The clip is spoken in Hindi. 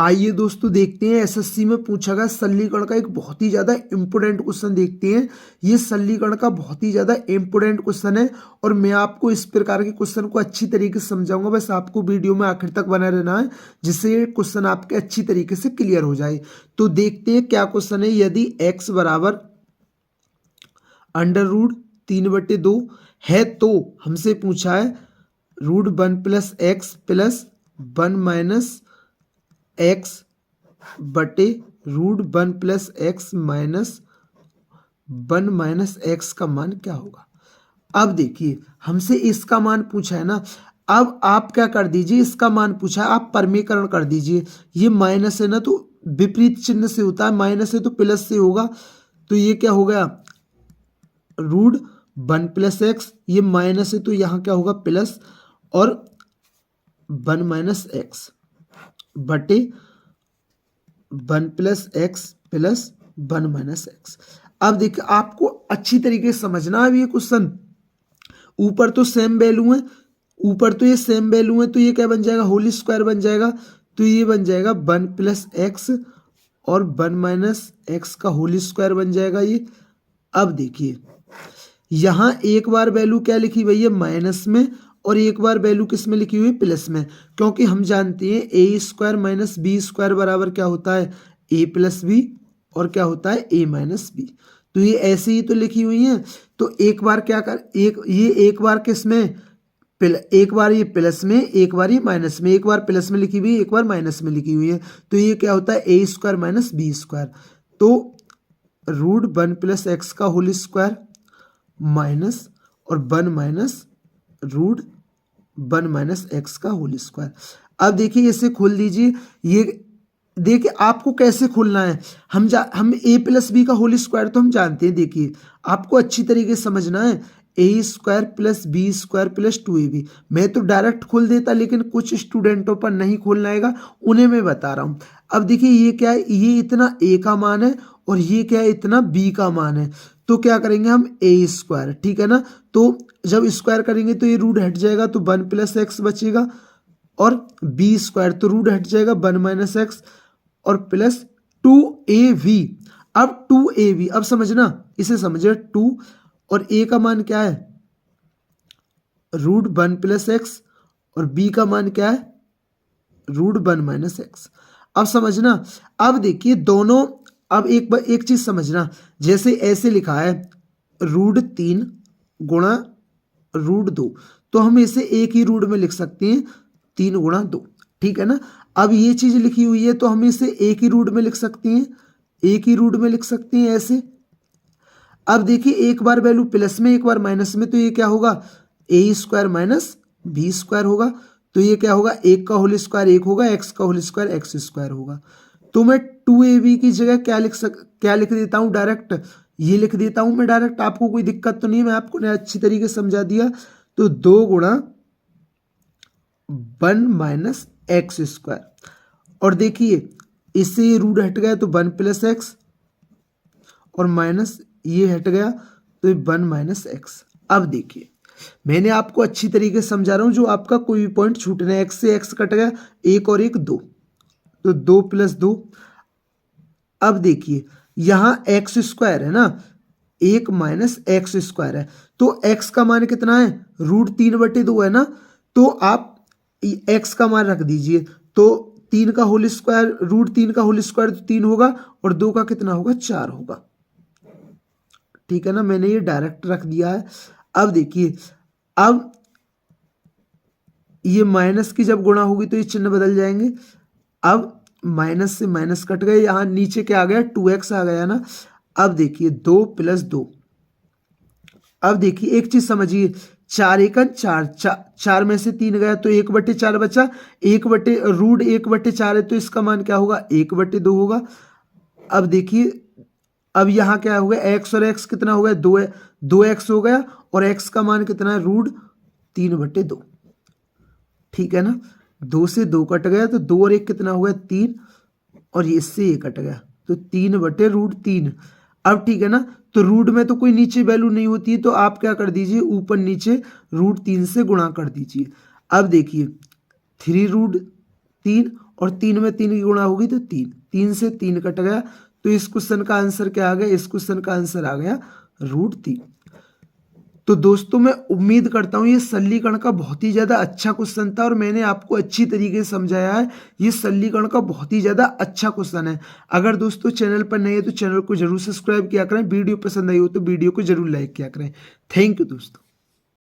आइए दोस्तों देखते हैं एसएससी में पूछा गया सल्लीकरण का एक बहुत ही ज़्यादा इंपोर्टेंट क्वेश्चन देखते हैं। ये सल्लीकरण का बहुत ही ज़्यादा इंपोर्टेंट क्वेश्चन है और मैं आपको इस प्रकार के क्वेश्चन को अच्छी तरीके से समझाऊंगा। बस आपको वीडियो में आखिर तक बना रहना है जिससे ये क्वेश्चन आपके अच्छी तरीके से क्लियर हो जाए। तो देखते हैं क्या क्वेश्चन है। यदि x बराबर √3/2 है तो हमसे पूछा है √1 + x + 1 - x बटे √1 + x - 1 - x का मान क्या होगा। अब देखिए हमसे इसका मान पूछा है ना। अब आप क्या कर दीजिए, इसका मान पूछा है आप परमीकरण कर दीजिए। ये माइनस है ना तो विपरीत चिन्ह से होता है, माइनस है तो प्लस से होगा। तो ये क्या हो गया √1 + x, ये माइनस है तो यहाँ क्या होगा प्लस, और 1 - x बटे 1 + x + 1 - x। अब देखिए आपको अच्छी तरीके से समझना है ये क्वेश्चन। ऊपर तो सेम वैल्यू है, ऊपर तो ये सेम वैल्यू है तो ये क्या बन जाएगा होल स्क्वायर बन जाएगा। तो ये बन जाएगा 1 + x और 1 - x का होल स्क्वायर बन जाएगा ये। अब देखिए यहाँ एक बार वैल्यू क्या लिखी हुई है माइनस में और एक बार वैल्यू किस में लिखी हुई है प्लस में, क्योंकि हम जानते हैं a² - b² बराबर क्या होता है a + b और क्या होता है a - b। तो ये ऐसे ही तो लिखी हुई है। तो एक बार क्या कर एक बार किस में एक बार ये प्लस में, एक बार ये माइनस में, एक बार प्लस में लिखी हुई है, एक बार माइनस में लिखी हुई है। तो ये क्या होता है a² - b²। तो √1 + x का होल स्क्वायर माइनस और 1 - √1 - x का होल स्क्वायर। अब देखिए इसे खोल दीजिए। ये देखिए आपको कैसे खोलना है। हम a + b का होल स्क्वायर तो हम जानते हैं। देखिए आपको अच्छी तरीके से समझना है a² + b² + 2ab। मैं तो डायरेक्ट खोल देता लेकिन कुछ स्टूडेंटों पर नहीं खोलना आएगा, उन्हें मैं बता रहा हूँ। अब देखिए ये क्या है, ये इतना a का मान है और ये क्या है इतना b का मान है। तो क्या करेंगे हम a², ठीक है ना। तो जब स्क्वायर करेंगे तो ये रूट हट जाएगा तो 1 + x बचेगा और b² तो रूट हट जाएगा 1 - x और प्लस 2ab। अब 2ab अब समझना, इसे समझे 2 और a का मान क्या है √1 + x और b का मान क्या है √1 - x। अब समझना। अब देखिए दोनों, अब एक चीज समझना, जैसे ऐसे लिखा है √3 गुणा √2 तो हम इसे एक ही रूट में लिख सकते हैं 3 × 2, ठीक है ना। अब ये चीज लिखी हुई है तो हम इसे एक ही रूट में लिख सकते हैं, एक ही रूट में लिख सकते हैं ऐसे। अब देखिए एक बार वैल्यू प्लस में एक बार माइनस में, तो ये क्या होगा a² - b² होगा। तो ये क्या होगा एक का होल स्क्वायर एक होगा, x का होल स्क्वायर x² होगा। तो मैं 2ab की जगह क्या लिख देता हूँ डायरेक्ट, ये लिख देता हूँ मैं डायरेक्ट। आपको कोई दिक्कत तो नहीं, मैं आपको अच्छी तरीके से समझा दिया। तो 2 × 1 - x²। और देखिए इससे ये रूट हट गया तो 1 + x और माइनस ये हट गया तो 1 - x। अब देखिए मैंने आपको अच्छी तरीके से समझा रहा हूं, जो आपका कोई भी पॉइंट छूटना है। x से x कट गया, एक और एक 2, तो 2 + 2। अब देखिए यहां x² है ना, 1 - x² है तो x का मान कितना है √3/2 है ना। तो आप x का मान रख दीजिए। तो 3 का होल स्क्वायर, √3 का होल स्क्वायर तो 3 होगा और 2 का कितना होगा 4 होगा, ठीक है ना। मैंने ये डायरेक्ट रख दिया है। अब देखिए अब ये माइनस की जब गुणा होगी तो ये चिन्ह बदल जाएंगे। अब माइनस से माइनस कट गए, यहां नीचे क्या आ गया 2x आ गया ना। अब देखिए 2 + 2। अब देखिए एक चीज समझिए, 4 × 4, 4 में से 3 गया तो 1/4 बचा, 1/4 है तो इसका मान क्या होगा 1/2 होगा। अब देखिए अब यहाँ क्या हो गया x और x कितना हो गया 2x हो गया और x का मान कितना है √3/2, ठीक है ना। 2 से 2 कट गया तो 2 और 1 कितना हो गया 3 और इससे ये कट गया तो 3/√3। अब ठीक है ना, तो रूट में तो कोई नीचे वैल्यू नहीं होती है तो आप क्या कर दीजिए ऊपर नीचे √3 से गुणा कर दीजिए। अब देखिए 3√3 और 3 में 3 की गुणा होगी तो 3, 3 से 3 कट गया, तो इस क्वेश्चन का आंसर क्या आ गया, इस क्वेश्चन का आंसर आ गया √3। तो दोस्तों मैं उम्मीद करता हूँ ये सरलीकरण का बहुत ही ज़्यादा अच्छा क्वेश्चन था और मैंने आपको अच्छी तरीके से समझाया है। ये सरलीकरण का बहुत ही ज़्यादा अच्छा क्वेश्चन है। अगर दोस्तों चैनल पर नए है तो चैनल को जरूर सब्सक्राइब किया करें, वीडियो पसंद आई हो तो वीडियो को जरूर लाइक किया करें। थैंक यू दोस्तों।